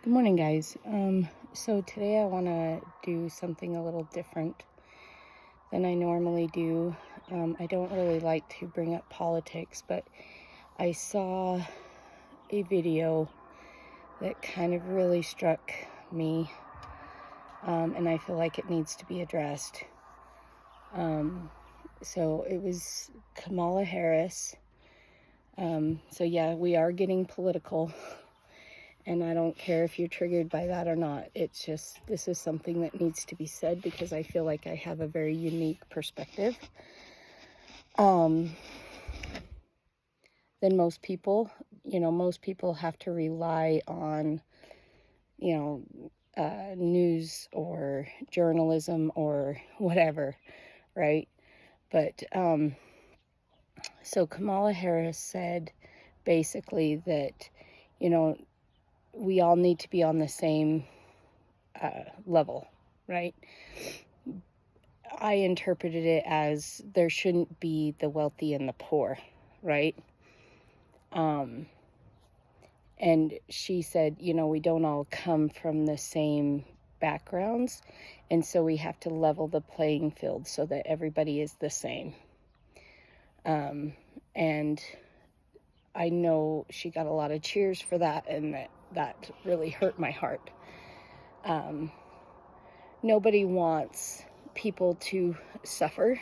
Good morning, guys. So today I want to do something a little different than I normally do. I don't really like to bring up politics, but I saw a video that kind of really struck me, and I feel like it needs to be addressed. So it was Kamala Harris. So yeah, we are getting political. And I don't care if you're triggered by that or not. It's just, this is something that needs to be said because I feel like I have a very unique perspective than most people. Most people have to rely on, news or journalism or whatever, right? But, so Kamala Harris said basically that, we all need to be on the same level, right? I interpreted it as there shouldn't be the wealthy and the poor, right? And she said, we don't all come from the same backgrounds, and so we have to level the playing field so that everybody is the same. And I know she got a lot of cheers for that, and that really hurt my heart. Nobody wants people to suffer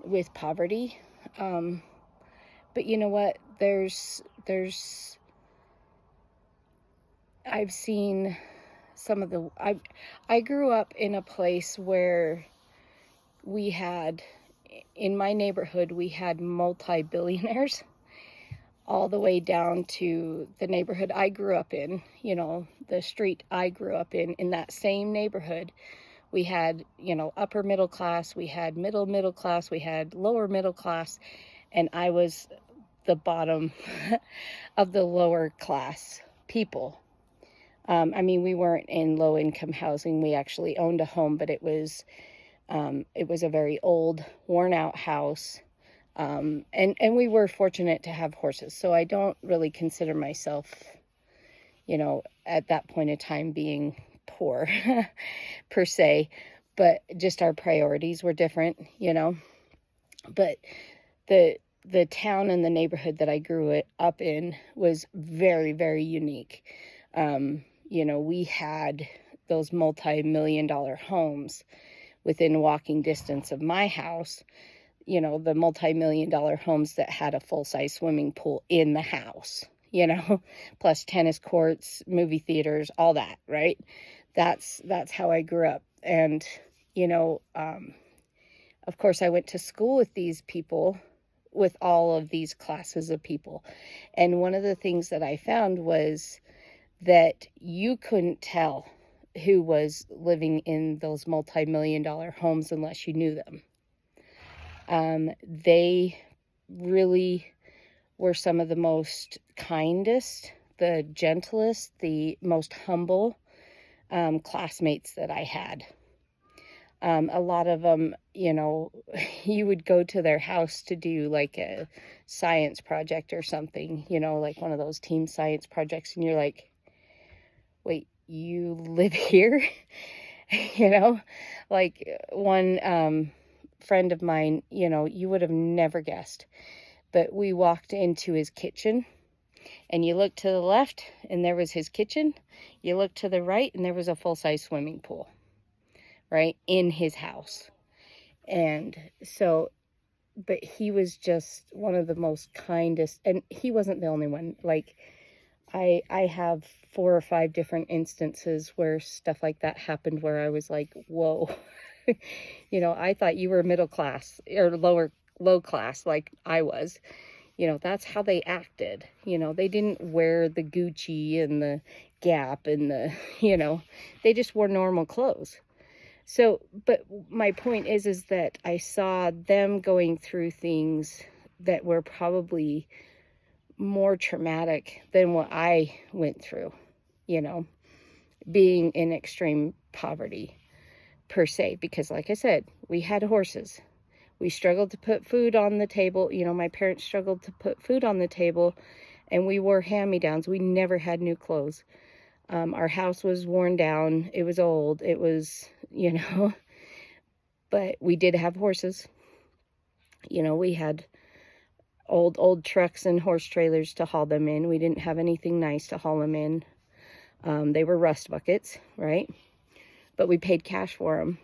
with poverty. But you know what? I've seen some of I grew up in a place where in my neighborhood, we had multi-billionaires all the way down to the neighborhood I grew up in, the street I grew up in that same neighborhood. We had, upper middle class, we had middle class, we had lower middle class, and I was the bottom of the lower class people. We weren't in low income housing. We actually owned a home, but it was a very old, worn out house. And we were fortunate to have horses. So I don't really consider myself, at that point in time being poor per se, but just our priorities were different, But the town and the neighborhood that I grew up in was very, very unique. We had those multi-million-dollar homes within walking distance of my house, the multi-million-dollar homes that had a full-size swimming pool in the house, plus tennis courts, movie theaters, all that, right? That's how I grew up. And, of course, I went to school with these people, with all of these classes of people. And one of the things that I found was that you couldn't tell who was living in those multi-million-dollar homes unless you knew them. They really were some of the most kindest, the gentlest, the most humble classmates that I had. A lot of them, you would go to their house to do like a science project or something, like one of those team science projects, and you're like, wait, you live here? Like one friend of mine, you would have never guessed, but we walked into his kitchen, and you looked to the left and there was his kitchen. You looked to the right and there was a full-size swimming pool, right, in his house. And so, but he was just one of the most kindest, and he wasn't the only one. Like, I have 4 or 5 different instances where stuff like that happened, where I was like, whoa, I thought you were middle class or low class like I was. That's how they acted. They didn't wear the Gucci and the Gap and they just wore normal clothes. So, but my point is that I saw them going through things that were probably more traumatic than what I went through, being in extreme poverty per se, because like I said, we had horses. We struggled to put food on the table. My parents struggled to put food on the table, and we wore hand-me-downs. We never had new clothes. Our house was worn down. It was old. It was, but we did have horses. We had old trucks and horse trailers to haul them in. We didn't have anything nice to haul them in. They were rust buckets, right? But we paid cash for them.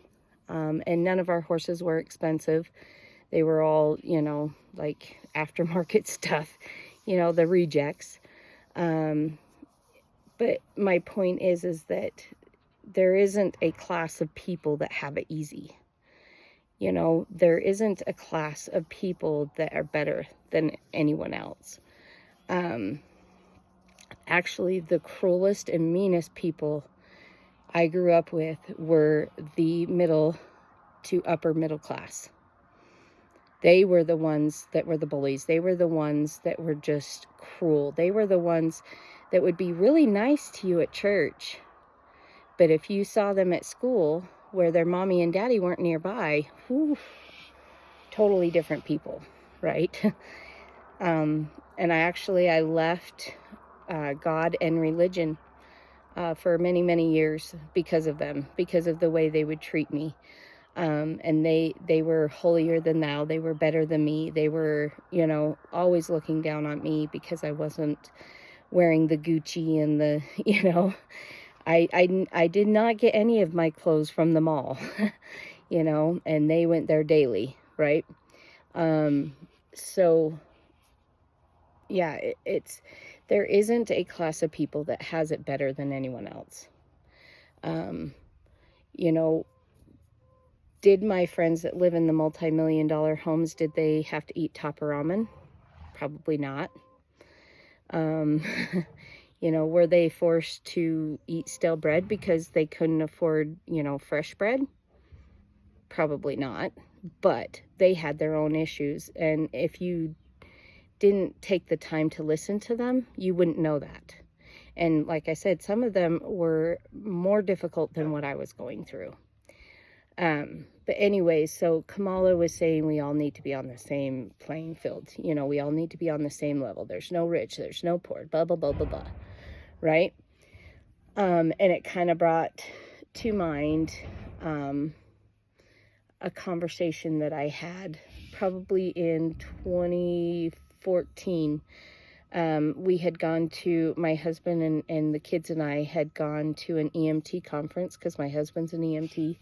And none of our horses were expensive. They were all, like aftermarket stuff, the rejects. But my point is that there isn't a class of people that have it easy. There isn't a class of people that are better than anyone else. Actually, the cruelest and meanest people I grew up with were the middle to upper middle class. They were the ones that were the bullies. They were the ones that were just cruel. They were the ones that would be really nice to you at church. But if you saw them at school where their mommy and daddy weren't nearby, totally different people, right? And I left God and religion for many, many years because of them, because of the way they would treat me. And they were holier than thou. They were better than me. They were, always looking down on me because I wasn't wearing the Gucci and the, I did not get any of my clothes from the mall, and they went there daily, right? So yeah, there isn't a class of people that has it better than anyone else. Did my friends that live in the multi-million-dollar homes, did they have to eat top ramen? Probably not. Were they forced to eat stale bread because they couldn't afford, fresh bread? Probably not. But they had their own issues. And if you didn't take the time to listen to them, you wouldn't know that. And like I said, some of them were more difficult than what I was going through. But anyways, so Kamala was saying we all need to be on the same playing field. We all need to be on the same level. There's no rich, there's no poor, blah, blah, blah, blah, blah. Right? And it kind of brought to mind a conversation that I had probably in 2014. We had gone to, my husband and the kids and I had gone to an EMT conference because my husband's an EMT.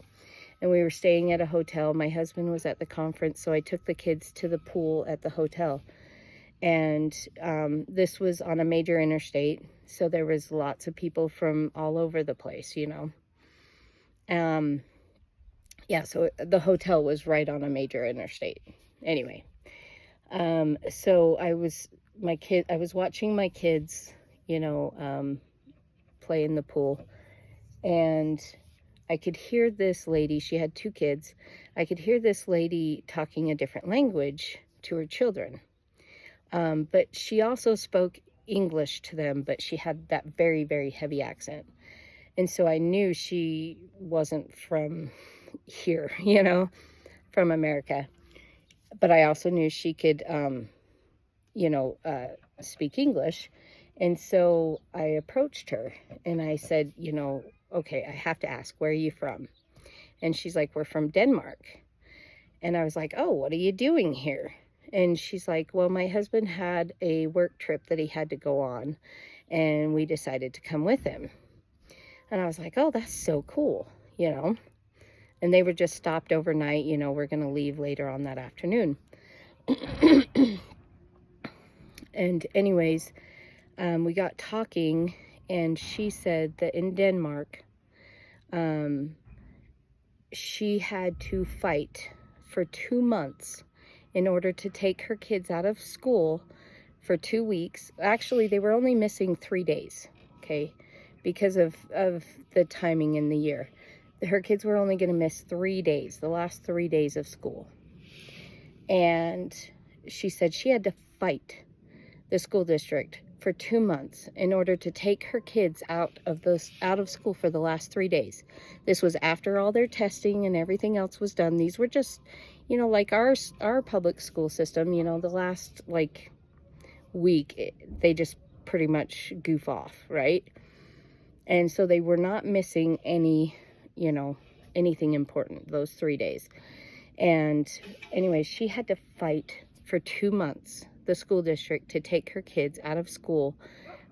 And we were staying at a hotel. My husband was at the conference, so I took the kids to the pool at the hotel. And this was on a major interstate, so there was lots of people from all over the place, Yeah, so the hotel was right on a major interstate. Anyway, so I was watching my kids, play in the pool, and I could hear this lady, she had 2 kids. I could hear this lady talking a different language to her children. But she also spoke English to them, but she had that very, very heavy accent. And so I knew she wasn't from here, from America. But I also knew she could, speak English. And so I approached her and I said, okay, I have to ask, where are you from? And she's like, we're from Denmark. And I was like, oh, what are you doing here? And she's like, well, my husband had a work trip that he had to go on, and we decided to come with him. And I was like, oh, that's so cool, And they were just stopped overnight, we're going to leave later on that afternoon. And anyways, we got talking, and she said that in Denmark, she had to fight for 2 months in order to take her kids out of school for 2 weeks. Actually, they were only missing 3 days, okay, because of the timing in the year. Her kids were only going to miss 3 days, the last 3 days of school. And she said she had to fight the school district for 2 months in order to take her kids out of school for the last 3 days. This was after all their testing and everything else was done. These were just, like our public school system, the last week, they just pretty much goof off, right? And so they were not missing any, anything important those 3 days. And anyway, she had to fight for 2 months, the school district, to take her kids out of school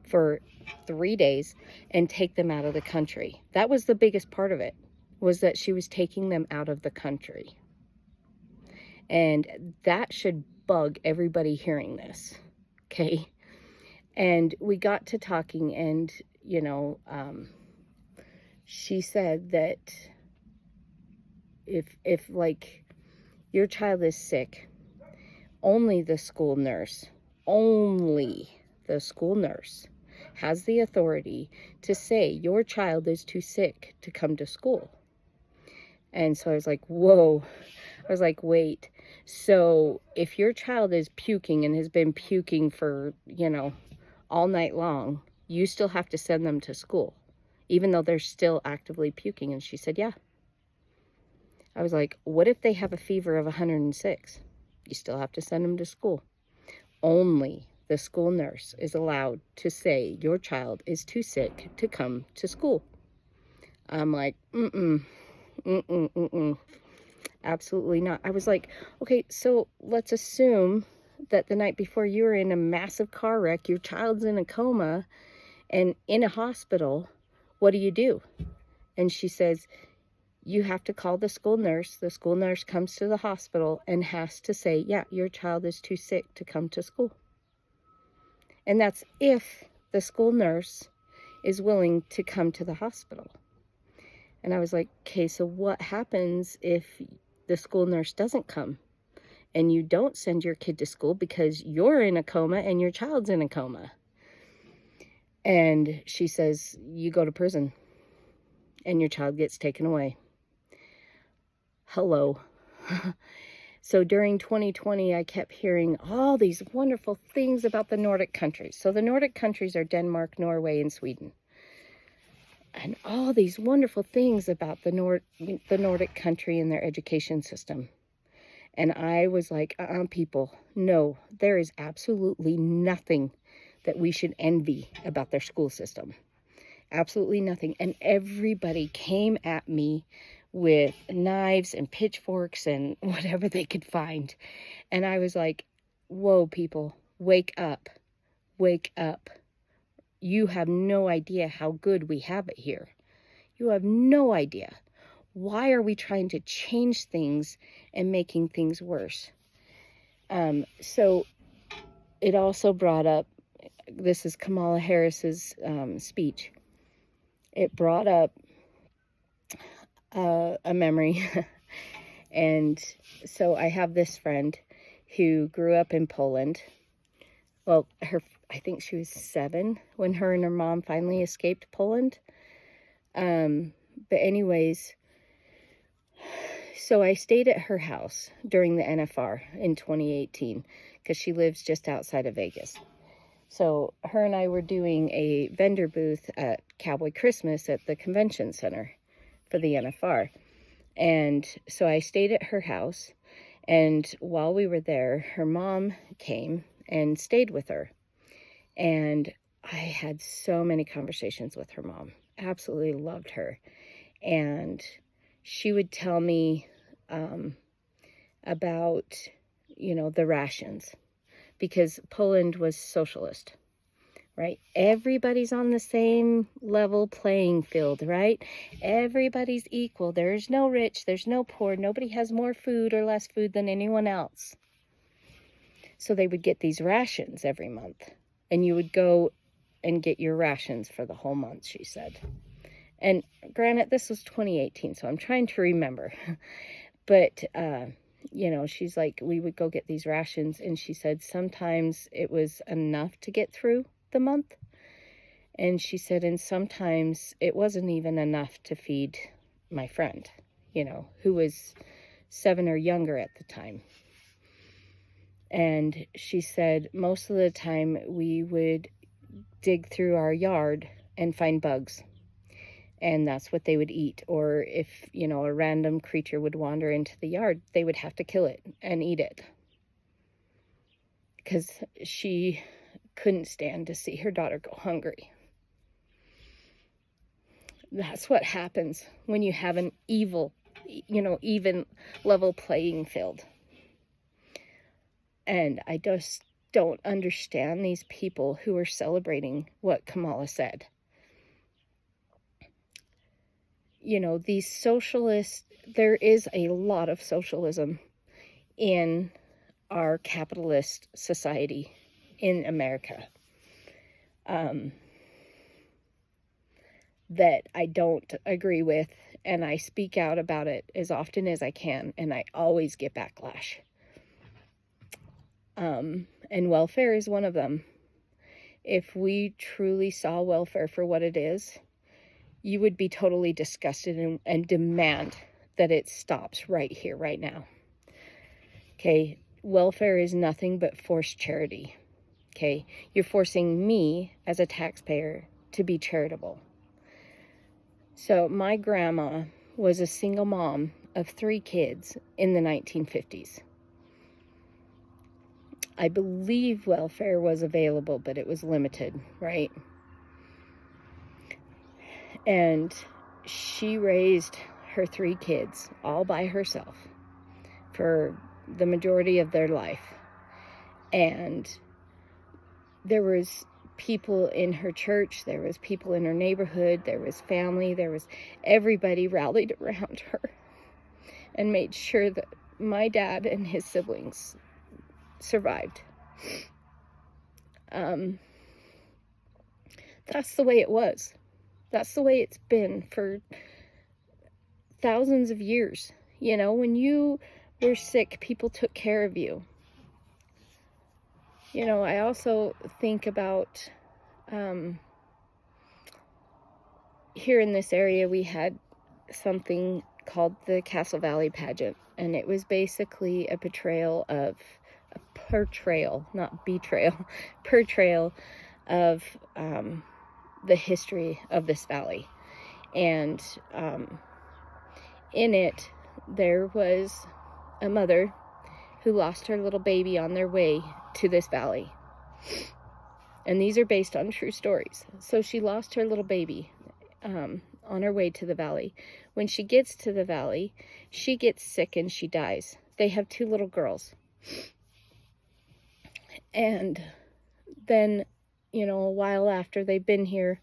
for 3 days and take them out of the country. That was the biggest part of it, was that she was taking them out of the country. And that should bug everybody hearing this, okay? And we got to talking, and, she said that if like, your child is sick, only the school nurse has the authority to say your child is too sick to come to school. And so I was like, whoa. I was like, wait. So if your child is puking and has been puking for, all night long, you still have to send them to school, even though they're still actively puking? And she said, yeah. I was like, what if they have a fever of 106? You still have to send them to school. Only the school nurse is allowed to say your child is too sick to come to school. I'm like, absolutely not. I was like, okay, so let's assume that the night before you were in a massive car wreck, your child's in a coma and in a hospital. What do you do? And she says, you have to call the school nurse. The school nurse comes to the hospital and has to say, yeah, your child is too sick to come to school. And that's if the school nurse is willing to come to the hospital. And I was like, okay, so what happens if the school nurse doesn't come and you don't send your kid to school because you're in a coma and your child's in a coma? And she says, you go to prison and your child gets taken away. Hello. So during 2020, I kept hearing all these wonderful things about the Nordic countries. So the Nordic countries are Denmark, Norway, and Sweden. And all these wonderful things about the Nordic country and their education system. And I was like, people, no, there is absolutely nothing that we should envy about their school system. Absolutely nothing. And everybody came at me with knives and pitchforks and whatever they could find. And I was like, whoa, people, wake up. Wake up. You have no idea how good we have it here. You have no idea. Why are we trying to change things and making things worse? So it also brought up, this is Kamala Harris's speech. It brought up a memory. And so I have this friend who grew up in Poland. Well, I think she was 7 when her and her mom finally escaped Poland. But anyways, so I stayed at her house during the NFR in 2018 because she lives just outside of Vegas. So her and I were doing a vendor booth at Cowboy Christmas at the convention center for the NFR. And so I stayed at her house, and while we were there, her mom came and stayed with her. And I had so many conversations with her mom. Absolutely loved her. And she would tell me about, the rations, because Poland was socialist, right? Everybody's on the same level playing field, right? Everybody's equal. There's no rich, there's no poor. Nobody has more food or less food than anyone else. So they would get these rations every month, and you would go and get your rations for the whole month, she said. And granted, this was 2018, so I'm trying to remember. But, she's like, we would go get these rations, and she said sometimes it was enough to get through the month. And she said, and sometimes it wasn't even enough to feed my friend, who was 7 or younger at the time. And she said most of the time we would dig through our yard and find bugs. And that's what they would eat. Or if, a random creature would wander into the yard, they would have to kill it and eat it. Because she couldn't stand to see her daughter go hungry. That's what happens when you have an even level playing field. And I just don't understand these people who are celebrating what Kamala said. These socialists, there is a lot of socialism in our capitalist society in America that I don't agree with, and I speak out about it as often as I can, and I always get backlash. And welfare is one of them. If we truly saw welfare for what it is, you would be totally disgusted and demand that it stops right here, right now. Okay, welfare is nothing but forced charity. Okay, you're forcing me as a taxpayer to be charitable. So my grandma was a single mom of 3 kids in the 1950s. I believe welfare was available, but it was limited, right? And she raised her 3 kids all by herself for the majority of their life. And there was people in her church, there was people in her neighborhood, there was family, there was everybody rallied around her and made sure that my dad and his siblings survived. That's the way it was. That's the way it's been for thousands of years. When you were sick, people took care of you. I also think about here in this area, we had something called the Castle Valley Pageant, and it was basically a portrayal, not betrayal, portrayal of the history of this valley. And in it, there was a mother who lost her little baby on their way to this valley. And these are based on true stories. So she lost her little baby on her way to the valley. When she gets to the valley, she gets sick and she dies. They have 2 little girls. And then, a while after they've been here,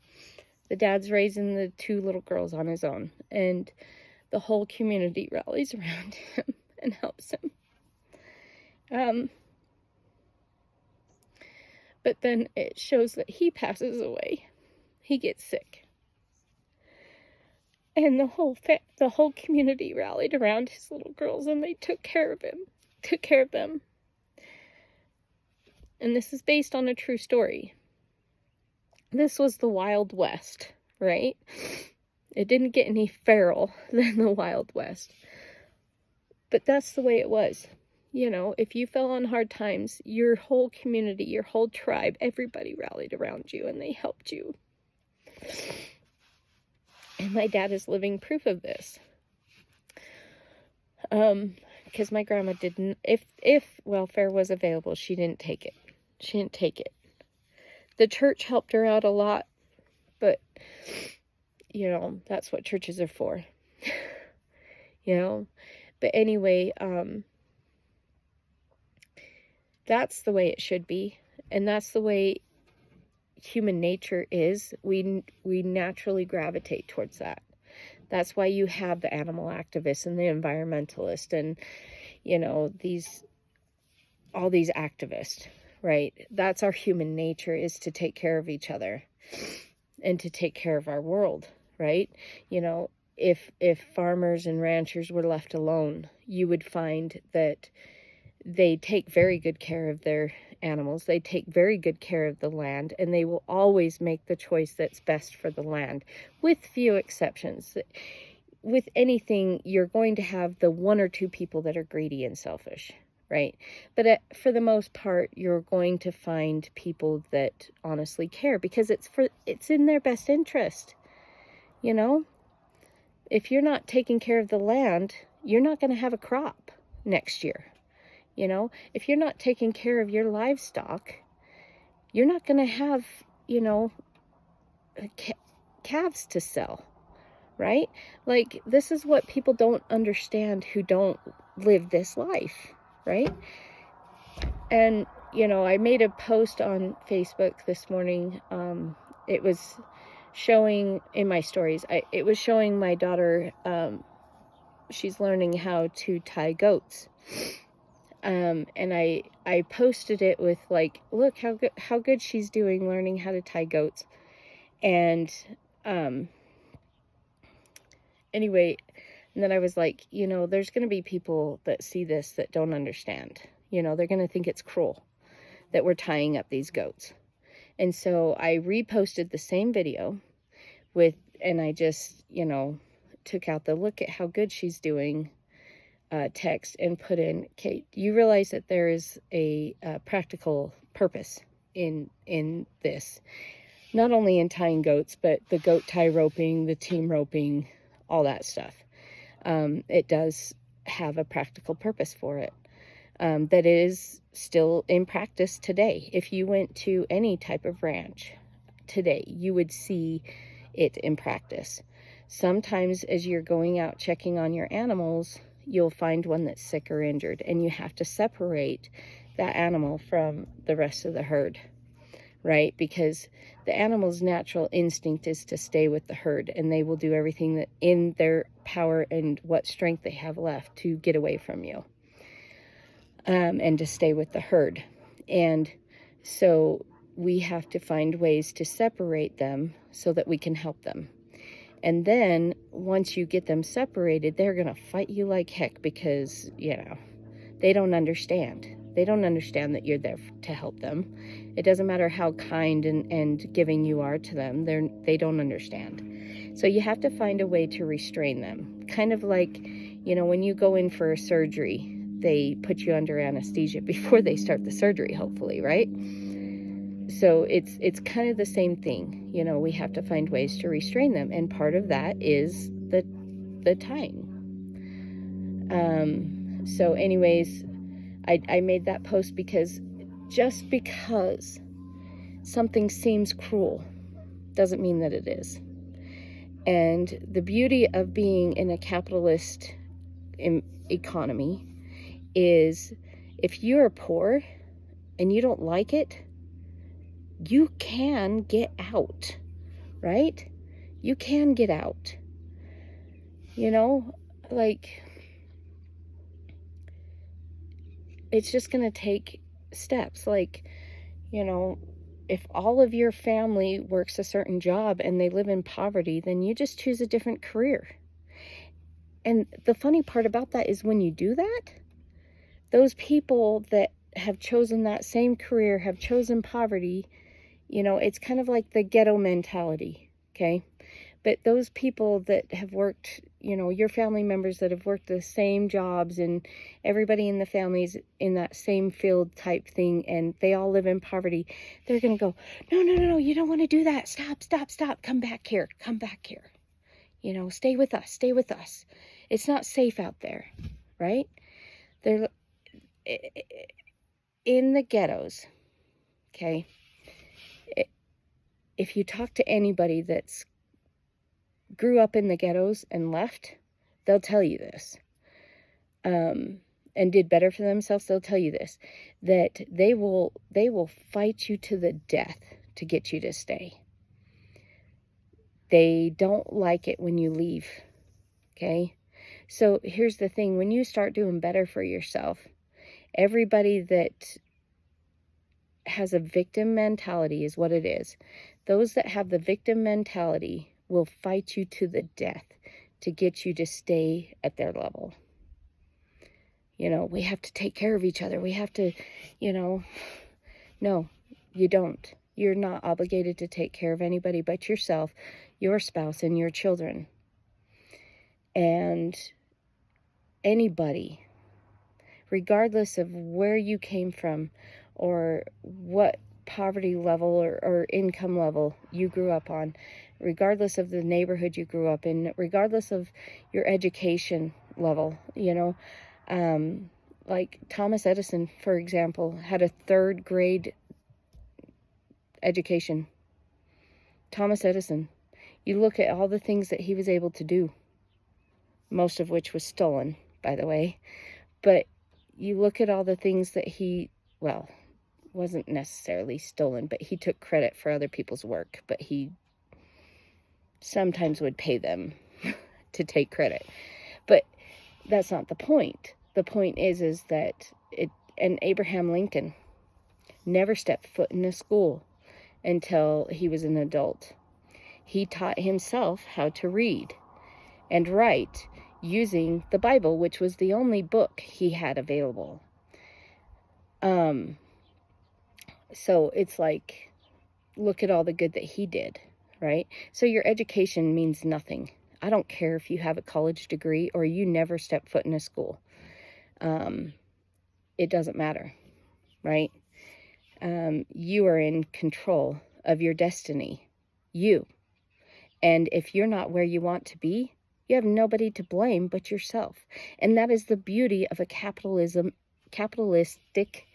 the dad's raising the 2 little girls on his own. And the whole community rallies around him and helps him. But then it shows that he passes away. He gets sick. And the whole community rallied around his little girls, and they took care of them. And this is based on a true story. This was the Wild West, right? It didn't get any feral than the Wild West. But that's the way it was. If you fell on hard times, your whole community, your whole tribe, everybody rallied around you and they helped you. And my dad is living proof of this. Because my grandma didn't, if welfare was available, she didn't take it. The church helped her out a lot, but, that's what churches are for. But anyway, that's the way it should be, and that's the way human nature is. We naturally gravitate towards that. That's why you have the animal activists and the environmentalists and all these activists, right? That's our human nature, is to take care of each other and to take care of our world, right? If farmers and ranchers were left alone, you would find that they take very good care of their animals. They take very good care of the land, and they will always make the choice that's best for the land, with few exceptions. With anything, you're going to have the 1 or 2 people that are greedy and selfish, right? But for the most part, you're going to find people that honestly care, because it's in their best interest. If you're not taking care of the land, you're not going to have a crop next year. If you're not taking care of your livestock, you're not going to have, calves to sell, right? Like, this is what people don't understand who don't live this life, right? And, you know, I made a post on Facebook this morning. It was showing in my stories, it was showing my daughter, she's learning how to tie goats. And I posted it with like, look how good she's doing learning how to tie goats. And, anyway, and then I was like, you know, there's going to be people that see this that don't understand. You know, they're going to think it's cruel that we're tying up these goats. And so I reposted the same video and I just, you know, took out the look at how good she's doing text and put in, Kate, you realize that there is a practical purpose in this. Not only in tying goats, but the goat tie roping, the team roping, all that stuff. It does have a practical purpose for it. That is still in practice today. If you went to any type of ranch today, you would see it in practice. Sometimes as you're going out checking on your animals, you'll find one that's sick or injured, and you have to separate that animal from the rest of the herd, right? Because the animal's natural instinct is to stay with the herd, and they will do everything that in their power and what strength they have left to get away from you, and to stay with the herd. And so we have to find ways to separate them so that we can help them. And then once you get them separated, they're going to fight you like heck because, you know, they don't understand. They don't understand that you're there to help them. It doesn't matter how kind and giving you are to them. They don't understand. So you have to find a way to restrain them. Kind of like, you know, when you go in for a surgery, they put you under anesthesia before they start the surgery, hopefully, right? So it's kind of the same thing. You know, we have to find ways to restrain them. And part of that is the tying. So anyways, I made that post because just because something seems cruel doesn't mean that it is. And the beauty of being in a capitalist economy is if you're poor and you don't like it, you can get out, right? You can get out. You know, like, it's just going to take steps. Like, you know, if all of your family works a certain job and they live in poverty, then you just choose a different career. And the funny part about that is when you do that, those people that have chosen that same career have chosen poverty. You know, it's kind of like the ghetto mentality, okay? But those people that have worked, you know, your family members that have worked the same jobs and everybody in the family's in that same field type thing and they all live in poverty, they're going to go, no, you don't want to do that. Stop. Come back here. You know, stay with us. It's not safe out there, right? They're in the ghettos, okay? If you talk to anybody that's grew up in the ghettos and left, they'll tell you this, and did better for themselves, they'll tell you this, that they will fight you to the death to get you to stay. They don't like it when you leave, okay? So here's the thing, when you start doing better for yourself, everybody that has a victim mentality is what it is. Those that have the victim mentality will fight you to the death to get you to stay at their level. You know, we have to take care of each other. We have to, you know, no, you don't. You're not obligated to take care of anybody but yourself, your spouse, and your children. And anybody, regardless of where you came from or what poverty level or income level you grew up on, regardless of the neighborhood you grew up in, regardless of your education level, you know, like Thomas Edison, for example, had a 3rd grade education. Thomas Edison, You look at all the things that he was able to do, most of which was stolen, by the way. But you look at all the things that he, well, wasn't necessarily stolen, but he took credit for other people's work, but he sometimes would pay them to take credit. But that's not the point. The point is that and Abraham Lincoln never stepped foot in a school until he was an adult. He taught himself how to read and write using the Bible, which was the only book he had available. So it's like, look at all the good that he did, right? So your education means nothing. I don't care if you have a college degree or you never step foot in a school. It doesn't matter, right? You are in control of your destiny. You. And if you're not where you want to be, you have nobody to blame but yourself. And that is the beauty of a capitalistic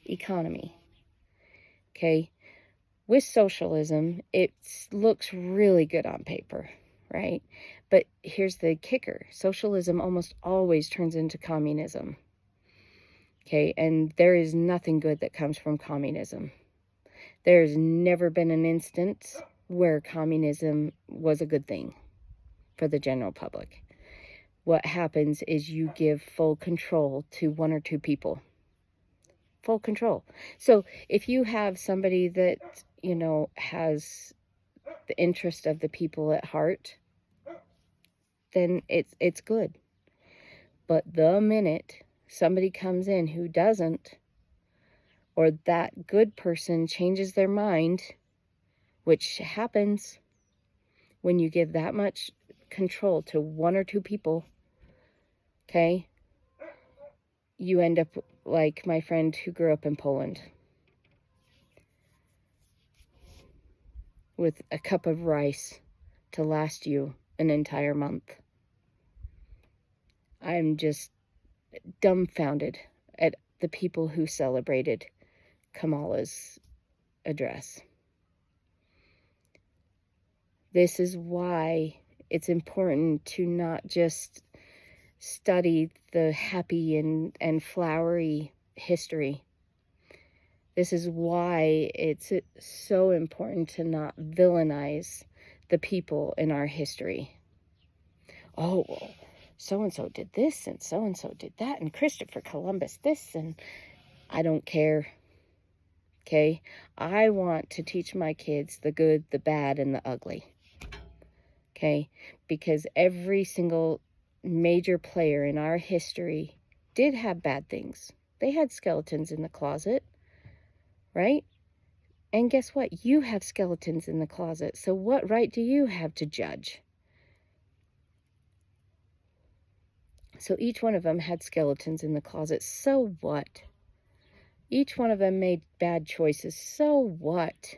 economy. Okay? With socialism, it looks really good on paper, right? But here's the kicker. Socialism almost always turns into communism. Okay? And there is nothing good that comes from communism. There's never been an instance where communism was a good thing for the general public. What happens is you give full control to one or two people. Full control. So if you have somebody that, has the interest of the people at heart, then it's good. But the minute somebody comes in who doesn't, or that good person changes their mind, which happens when you give that much control to one or two people, okay, you end up like my friend who grew up in Poland with a cup of rice to last you an entire month. I'm just dumbfounded at the people who celebrated Kamala's address. This is why it's important to not just study the happy and flowery history. This is why it's so important to not villainize the people in our history. Oh, well, so-and-so did this, and so-and-so did that, and Christopher Columbus this, and I don't care. Okay? I want to teach my kids the good, the bad, and the ugly. Okay? Because every single major player in our history did have bad things. They had skeletons in the closet, right? And guess what? You have skeletons in the closet. So what right do you have to judge? So each one of them had skeletons in the closet. So what? Each one of them made bad choices. So what?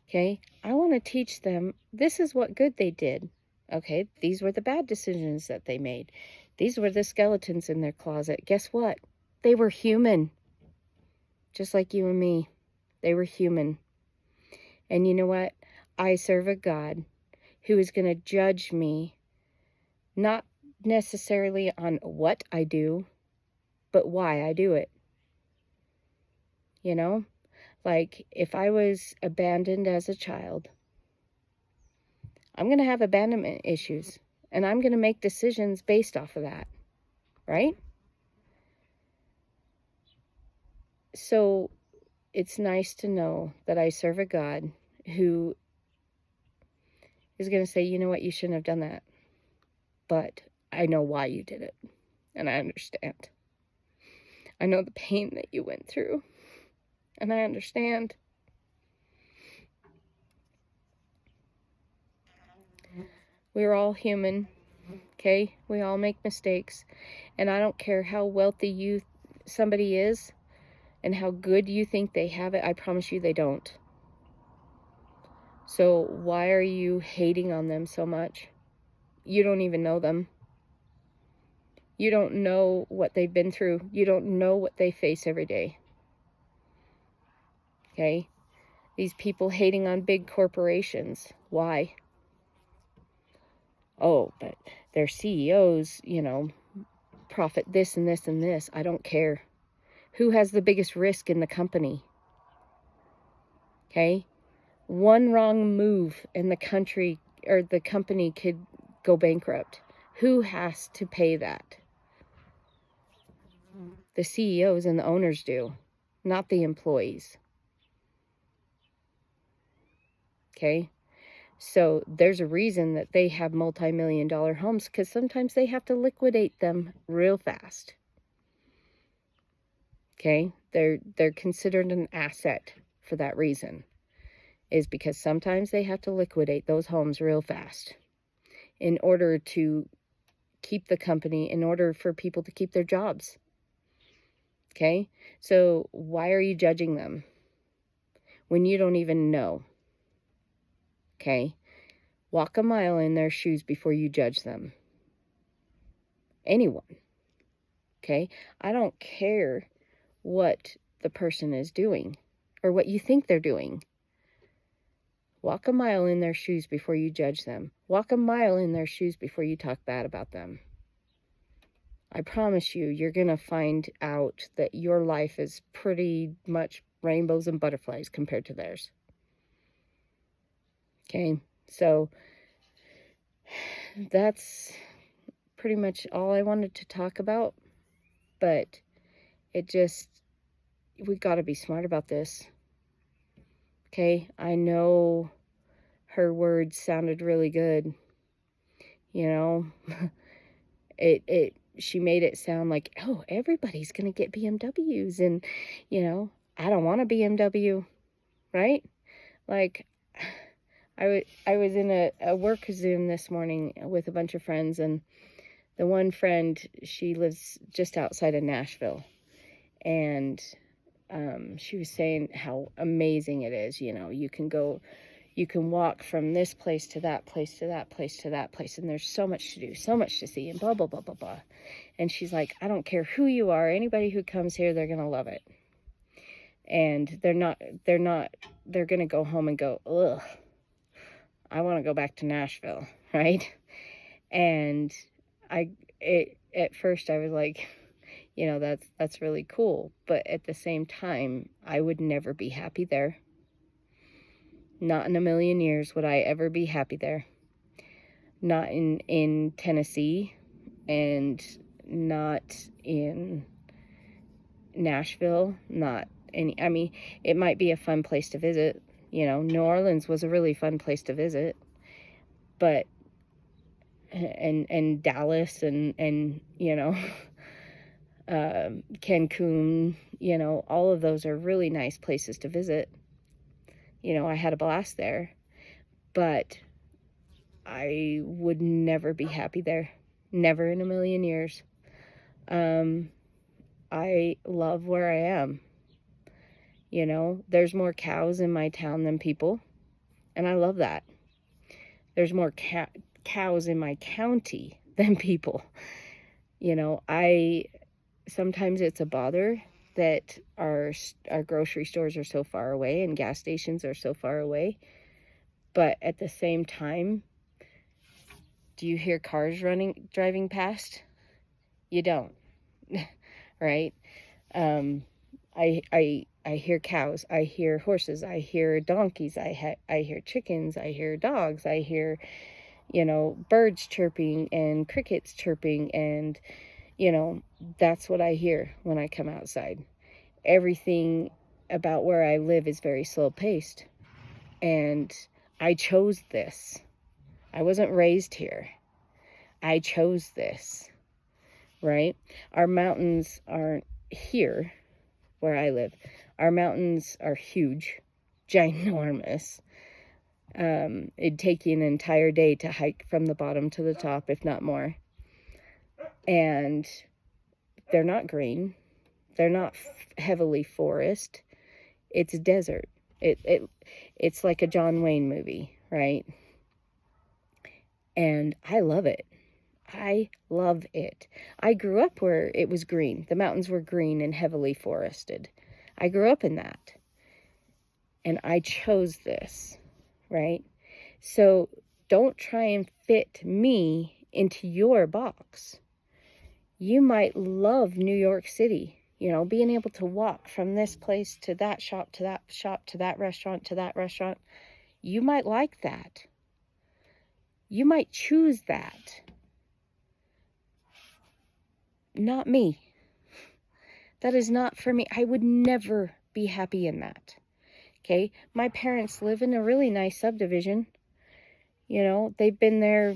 Okay, I want to teach them this is what good they did. Okay, these were the bad decisions that they made. These were the skeletons in their closet. Guess what? They were human. Just like you and me. They were human. And you know what? I serve a God who is going to judge me, not necessarily on what I do, but why I do it. You know? Like, if I was abandoned as a child, I'm going to have abandonment issues. And I'm going to make decisions based off of that. Right? So, it's nice to know that I serve a God who is going to say, you know what, you shouldn't have done that. But I know why you did it. And I understand. I know the pain that you went through. And I understand. We're all human, okay? We all make mistakes. And I don't care how wealthy somebody is and how good you think they have it. I promise you they don't. So why are you hating on them so much? You don't even know them. You don't know what they've been through. You don't know what they face every day. Okay? These people hating on big corporations. Why? Oh, but their CEOs, profit this and this and this. I don't care. Who has the biggest risk in the company? Okay? One wrong move and the country or the company could go bankrupt. Who has to pay that? The CEOs and the owners do, not the employees. Okay? So there's a reason that they have multi-million-dollar homes, because sometimes they have to liquidate them real fast. Okay? They're considered an asset for that reason, is because sometimes they have to liquidate those homes real fast in order to keep the company, in order for people to keep their jobs. Okay? So why are you judging them when you don't even know? Okay? Walk a mile in their shoes before you judge them. Anyone. Okay? I don't care what the person is doing or what you think they're doing. Walk a mile in their shoes before you judge them. Walk a mile in their shoes before you talk bad about them. I promise you, you're going to find out that your life is pretty much rainbows and butterflies compared to theirs. Okay? So that's pretty much all I wanted to talk about. But we got to be smart about this. Okay? I know her words sounded really good. She made it sound like, oh, everybody's going to get BMWs. And, I don't want a BMW, right? Like, I was in a work Zoom this morning with a bunch of friends, and the one friend, she lives just outside of Nashville, and she was saying how amazing it is. You can walk from this place to that place to that place to that place, and there's so much to do, so much to see, and blah, blah, blah, blah, blah. And she's like, I don't care who you are, anybody who comes here, they're going to love it. And they're going to go home and go, ugh, I want to go back to Nashville, right? And at first I was like, that's really cool. But at the same time, I would never be happy there. Not in a million years would I ever be happy there. Not in Tennessee, and not in Nashville, it might be a fun place to visit. New Orleans was a really fun place to visit, but, and Dallas and Cancun, all of those are really nice places to visit. I had a blast there, but I would never be happy there. Never in a million years. I love where I am. There's more cows in my town than people, and I love that. There's more cows in my county than people. Sometimes it's a bother that our grocery stores are so far away and gas stations are so far away. But at the same time, do you hear cars driving past? You don't, right? I hear cows, I hear horses, I hear donkeys, I hear chickens, I hear dogs, I hear, birds chirping and crickets chirping, and, that's what I hear when I come outside. Everything about where I live is very slow paced, and I chose this. I wasn't raised here. I chose this, right? Our mountains aren't here where I live. Our mountains are huge, ginormous. It'd take you an entire day to hike from the bottom to the top, if not more. And they're not green. They're not heavily forest. It's desert. It's like a John Wayne movie, right? And I love it. I love it. I grew up where it was green. The mountains were green and heavily forested. I grew up in that. and I chose this, right? So don't try and fit me into your box. You might love New York City, you know, being able to walk from this place to that shop, to that shop, to that restaurant. You might like that. You might choose that. Not me. That is not for me. I would never be happy in that. Okay? My parents live in a really nice subdivision. You know, they've been there,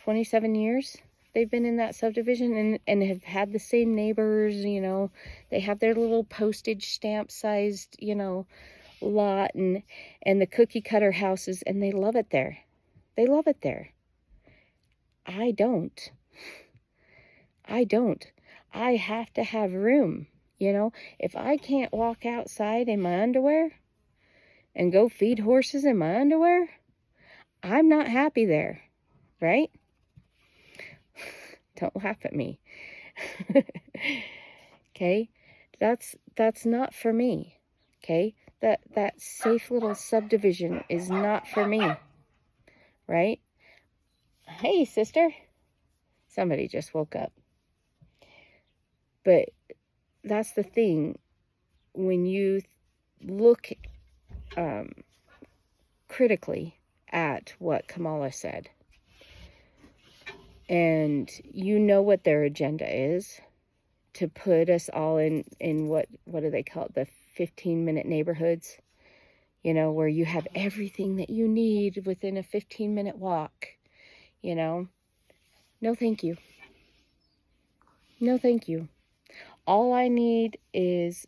27 years? They've been in that subdivision and have had the same neighbors, you know. They have their little postage stamp sized, you know, lot and the cookie cutter houses, and they love it there. They love it there. I don't. I have to have room, you know. If I can't walk outside in my underwear and go feed horses in my underwear, I'm not happy there, right? Don't laugh at me. Okay? That's not for me. Okay? That safe little subdivision is not for me. Right? Hey, sister. Somebody just woke up. But that's the thing. When you look critically at what Kamala said, and you know what their agenda is, to put us all in what do they call it, the 15-minute neighborhoods, you know, where you have everything that you need within a 15-minute walk, you know. No, thank you. No, thank you. All I need is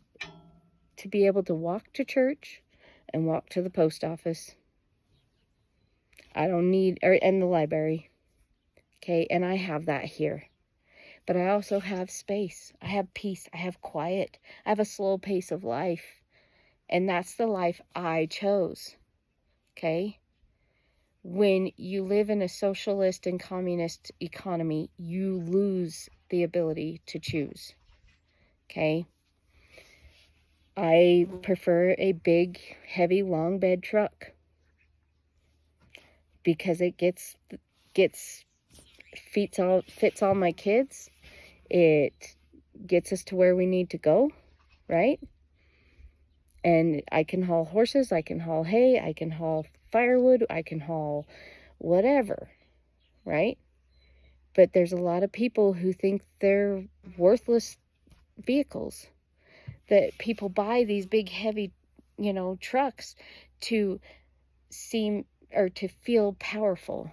to be able to walk to church and walk to the post office. I don't need, and the library. Okay, and I have that here. But I also have space. I have peace. I have quiet. I have a slow pace of life. And that's the life I chose. Okay? When you live in a socialist and communist economy, you lose the ability to choose. Okay? I prefer a big, heavy, long bed truck because it fits all my kids. It gets us to where we need to go, right? And I can haul horses, I can haul hay, I can haul firewood, I can haul whatever, right? But there's a lot of people who think they're worthless vehicles, that people buy these big, heavy, you know, trucks to seem or to feel powerful.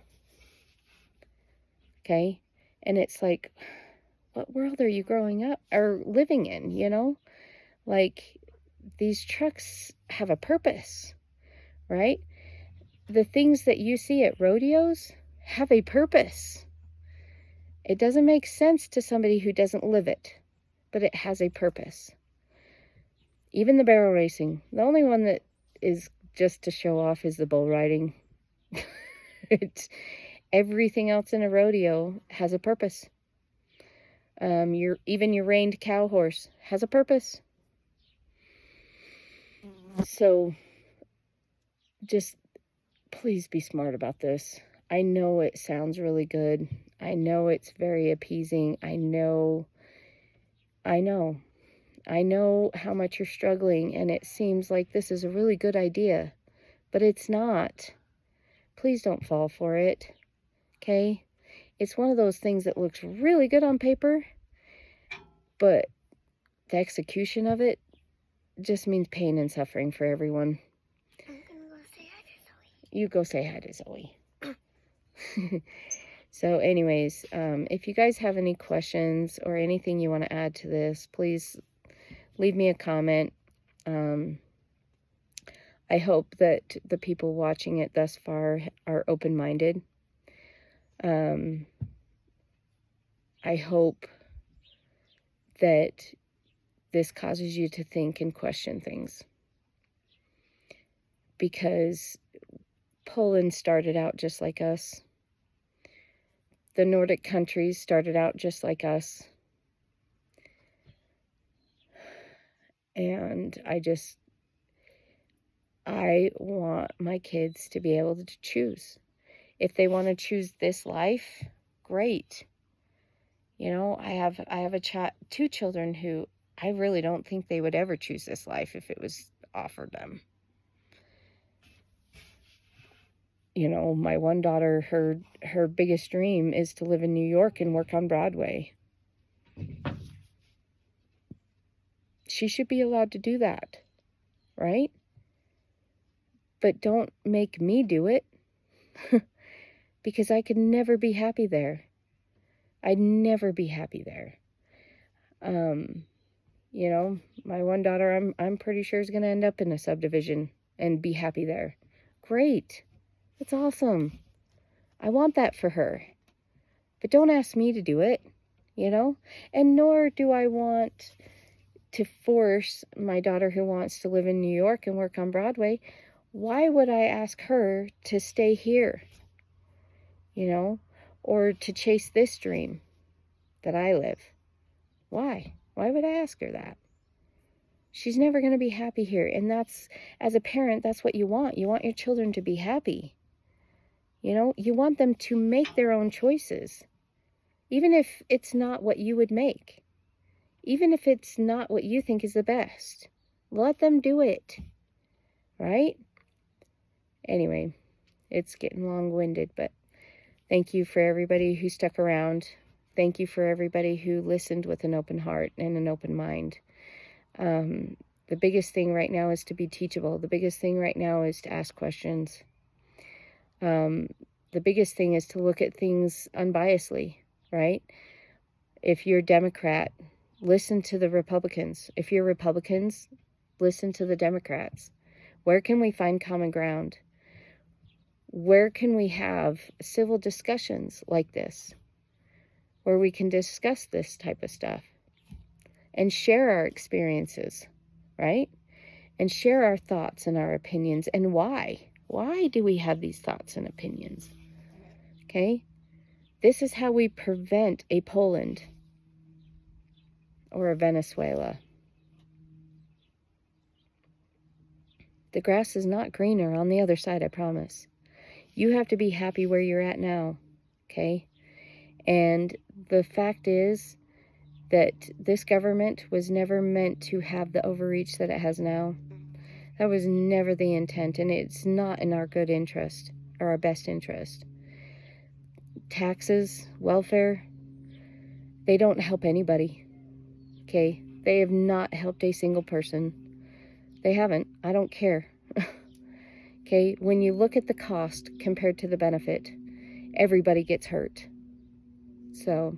Okay? And it's like, what world are you growing up or living in, you know? Like, these trucks have a purpose, right? The things that you see at rodeos have a purpose. It doesn't make sense to somebody who doesn't live it, but it has a purpose. Even the barrel racing, the only one that is just to show off is the bull riding. Everything else in a rodeo has a purpose. Even your reined cow horse has a purpose. So just please be smart about this. I know it sounds really good. I know it's very appeasing. I know how much you're struggling, and it seems like this is a really good idea, but it's not. Please don't fall for it, okay? It's one of those things that looks really good on paper, but the execution of it just means pain and suffering for everyone. I'm gonna go say hi to Zoe. You go say hi to Zoe. So anyways, if you guys have any questions or anything you want to add to this, please leave me a comment. I hope that the people watching it thus far are open-minded. I hope that this causes you to think and question things. Because Poland started out just like us. The Nordic countries started out just like us. And I want my kids to be able to choose. If they want to choose this life, great. You know, I have two children who I really don't think they would ever choose this life if it was offered them. You know, my one daughter, her biggest dream is to live in New York and work on Broadway. She should be allowed to do that, right? But don't make me do it, because I could never be happy there. I'd never be happy there. You know, my one daughter, I'm pretty sure is going to end up in a subdivision and be happy there. Great. That's awesome. I want that for her. But don't ask me to do it, you know? And nor do I want to force my daughter who wants to live in New York and work on Broadway. Why would I ask her to stay here, you know, or to chase this dream that I live? Why? Why would I ask her that? She's never going to be happy here. And that's, as a parent, that's what you want. You want your children to be happy. You know, you want them to make their own choices, even if it's not what you would make, even if it's not what you think is the best. Let them do it, right? Anyway, it's getting long-winded, but thank you for everybody who stuck around. Thank you for everybody who listened with an open heart and an open mind. The biggest thing right now is to be teachable. The biggest thing right now is to ask questions. The biggest thing is to look at things unbiasedly, right? If you're Democrat, listen to the Republicans. If you're Republicans, listen to the Democrats. Where can we find common ground? Where can we have civil discussions like this, where we can discuss this type of stuff and share our experiences, right? And share our thoughts and our opinions and why. Why do we have these thoughts and opinions? Okay? This is how we prevent a Poland or a Venezuela. The grass is not greener on the other side, I promise. You have to be happy where you're at now, okay? And the fact is that this government was never meant to have the overreach that it has now. That was never the intent, and it's not in our good interest or our best interest. Taxes, welfare, they don't help anybody, okay? They have not helped a single person. They haven't. I don't care. Okay, when you look at the cost compared to the benefit, everybody gets hurt. So,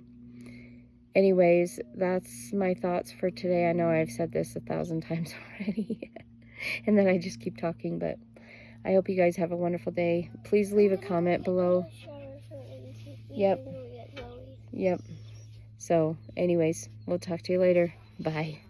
anyways, that's my thoughts for today. I know I've said this 1,000 times already, and then I just keep talking, but I hope you guys have a wonderful day. Please leave a comment below. Yep. So, anyways, we'll talk to you later. Bye.